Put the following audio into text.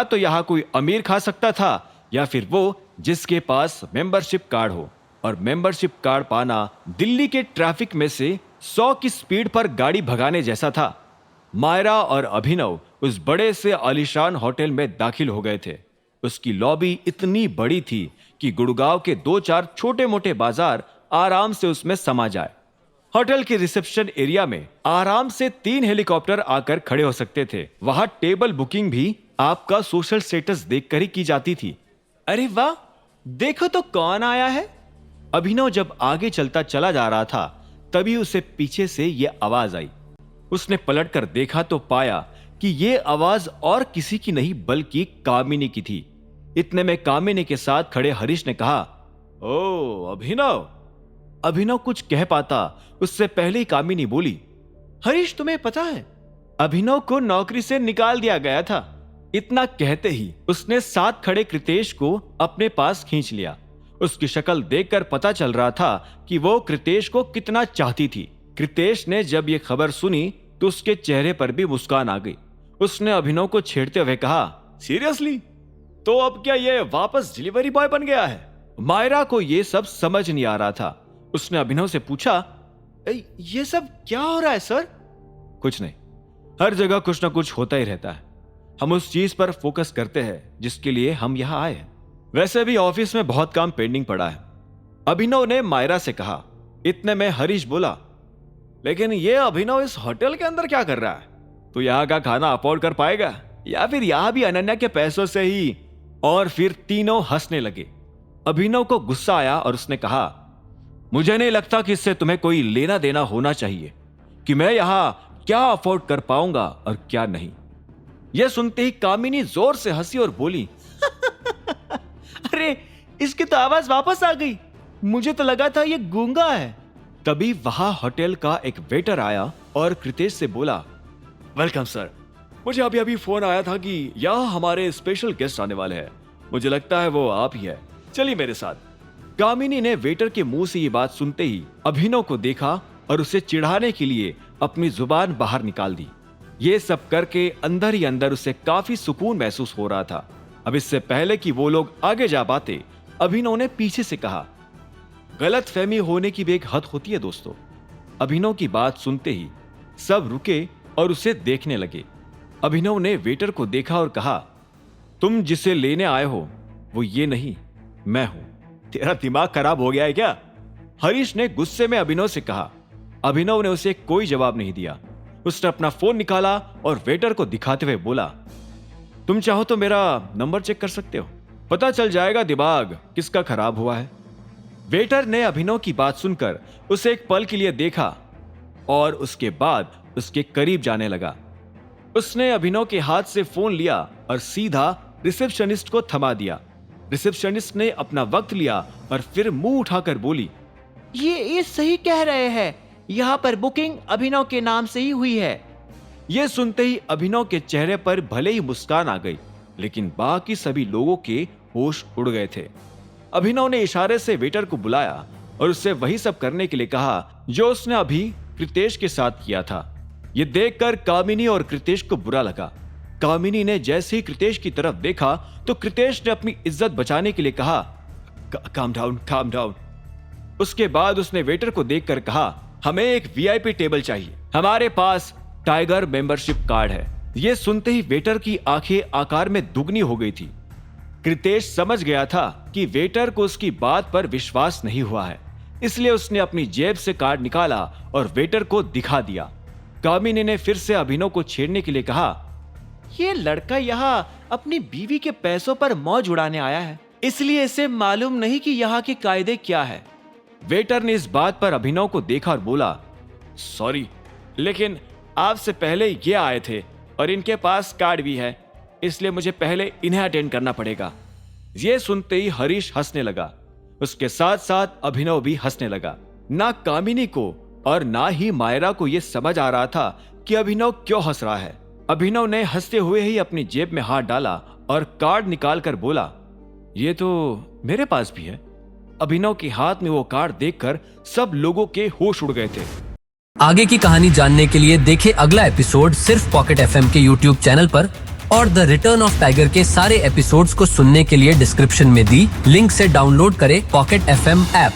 तो यहाँ कोई अमीर खा सकता था या फिर वो जिसके पास मेंबरशिप कार्ड हो, और मेंबरशिप कार्ड पाना दिल्ली के ट्रैफिक में से 100 की स्पीड पर गाड़ी भगाने जैसा था। मायरा और अभिनव उस बड़े से आलीशान होटल में दाखिल हो गए थे। उसकी लॉबी इतनी बड़ी थी कि गुड़गांव के 2-4 छोटे मोटे बाजार आराम से उसमें समा जाए। होटल के रिसेप्शन एरिया में आराम से 3 हेलीकॉप्टर आकर खड़े हो सकते थे। वहां टेबल बुकिंग भी आपका सोशल स्टेटस देखकर ही की जाती थी। अरे वाह, देखो तो कौन आया है। अभिनव जब आगे चलता चला जा रहा था तभी उसे पीछे से यह आवाज आई। उसने पलटकर देखा तो पाया कि यह आवाज और किसी की नहीं बल्कि कामिनी की थी। इतने में कामिनी के साथ खड़े हरीश ने कहा, ओ अभिनव। अभिनव कुछ कह पाता उससे पहले ही कामिनी बोली, हरीश तुम्हें पता है अभिनव को नौकरी से निकाल दिया गया था। इतना कहते ही उसने साथ खड़े कृतेश को अपने पास खींच लिया। उसकी शक्ल देखकर पता चल रहा था कि वो कृतेश को कितना चाहती थी। कृतेश ने जब ये खबर सुनी तो उसके चेहरे पर भी मुस्कान आ गई। उसने अभिनव को छेड़ते हुए कहा, सीरियसली? तो अब क्या ये वापस डिलीवरी बॉय बन गया है? मायरा को ये सब समझ नहीं आ रहा था। उसने अभिनव से पूछा, ये सब क्या हो रहा है सर? कुछ नहीं, हर जगह कुछ ना कुछ होता ही रहता है। हम उस चीज पर फोकस करते हैं जिसके लिए हम यहां आए हैं। वैसे भी ऑफिस में बहुत काम पेंडिंग पड़ा है, अभिनव ने मायरा से कहा। इतने में हरीश बोला, लेकिन ये अभिनव इस होटल के अंदर क्या कर रहा है? तो यहाँ का खाना अफोर्ड कर पाएगा या फिर यहाँ भी अनन्या के पैसों से ही? और फिर तीनों हंसने लगे। अभिनव को गुस्सा आया और उसने कहा, मुझे नहीं लगता कि इससे तुम्हें कोई लेना देना होना चाहिए कि मैं यहां क्या अफोर्ड कर पाऊंगा और क्या नहीं। यह सुनते ही कामिनी जोर से हंसी और बोली, अरे इसकी तो आवाज वापस आ गई, मुझे तो लगा था ये गूंगा है। तभी वहां होटल का एक वेटर आया और कृतेश से बोला, वेलकम सर, मुझे अभी अभी फोन आया था कि यहाँ हमारे स्पेशल गेस्ट आने वाले हैं। मुझे लगता है वो आप ही है, चलिए मेरे साथ। कामिनी ने वेटर के मुंह से ये बात सुनते ही अभिनव को देखा और उसे चिढ़ाने के लिए अपनी जुबान बाहर निकाल दी। ये सब करके अंदर ही अंदर उसे काफी सुकून महसूस हो रहा था। अब इससे पहले कि वो लोग आगे जा पाते, अभिनव ने पीछे से कहा, गलतफहमी होने की भी एक हद होती है दोस्तों। अभिनव की बात सुनते ही सब रुके और उसे देखने लगे। अभिनव ने वेटर को देखा और कहा, तुम जिसे लेने आए हो वो ये नहीं, मैं हूं। तेरा दिमाग खराब हो गया है क्या? हरीश ने गुस्से में अभिनव से कहा। अभिनव ने उसे कोई जवाब नहीं दिया। उसने अपना फोन निकाला और वेटर को दिखाते हुए बोला, तुम चाहो तो मेरा नंबर चेक कर सकते हो, पता चल जाएगा दिमाग किसका खराब हुआ है। वेटर ने अभिनव की बात सुनकर उसे एक पल के लिए देखा और उसके बाद उसके करीब जाने लगा। उसने अभिनव के हाथ से फोन लिया और सीधा रिसेप्शनिस्ट को थमा दिया। रिसेप्शनिस्ट ने अपना वक्त लिया और फिर मुंह उठाकर बोली, ये सही कह रहे हैं, यहाँ पर बुकिंग अभिनव के नाम से ही हुई है। यह सुनते ही अभिनव के चेहरे पर भले ही मुस्कान आ गई, लेकिन बाकी सभी लोगों के होश उड़ गए थे। अभिनव ने इशारे से वेटर को बुलाया और उससे वही सब करने के लिए कहा जो उसने अभी कृतेश के साथ किया था। यह देखकर कामिनी और कृतेश को बुरा लगा। कामिनी ने जैसे ही कृतेश की तरफ देखा तो कृतेश ने अपनी इज्जत बचाने के लिए कहा, काम डाउन, काम डाउन। उसके बाद उसने वेटर को देखकर कहा, हमें एक वीआईपी टेबल चाहिए, हमारे पास टाइगर मेंबरशिप कार्ड है। यह सुनते ही वेटर की आंखें आकार में दुगनी हो गई थी। कृतेश समझ गया था कि वेटर को उसकी बात पर विश्वास नहीं हुआ है, इसलिए उसने अपनी जेब से कार्ड निकाला और वेटर को दिखा दिया। कामिनी ने फिर से अभिनव को छेड़ने के लिए कहा, ये लड़का यहाँ अपनी बीवी के पैसों पर मौज उड़ाने आया है, इसलिए इसे मालूम नहीं कि यहाँ के कायदे क्या है। वेटर ने इस बात पर अभिनव को देखा और बोला, सॉरी, लेकिन आपसे पहले ये आए थे और इनके पास कार्ड भी है, इसलिए मुझे पहले इन्हें अटेंड करना पड़ेगा। ये सुनते ही हरीश हंसने लगा। उसके साथ साथ अभिनव भी हंसने लगा। ना कामिनी को और ना ही मायरा को यह समझ आ रहा था कि अभिनव क्यों हंस रहा है। अभिनव ने हंसते हुए ही अपनी जेब में हाथ डाला और कार्ड निकालकर बोला, ये तो मेरे पास भी है। अभिनव के हाथ में वो कार्ड देखकर सब लोगों के होश उड़ गए थे। आगे की कहानी जानने के लिए देखें अगला एपिसोड सिर्फ पॉकेट एफएम के यूट्यूब चैनल पर। और द रिटर्न ऑफ टाइगर के सारे एपिसोड्स को सुनने के लिए डिस्क्रिप्शन में दी लिंक से डाउनलोड करें पॉकेट FM ऐप।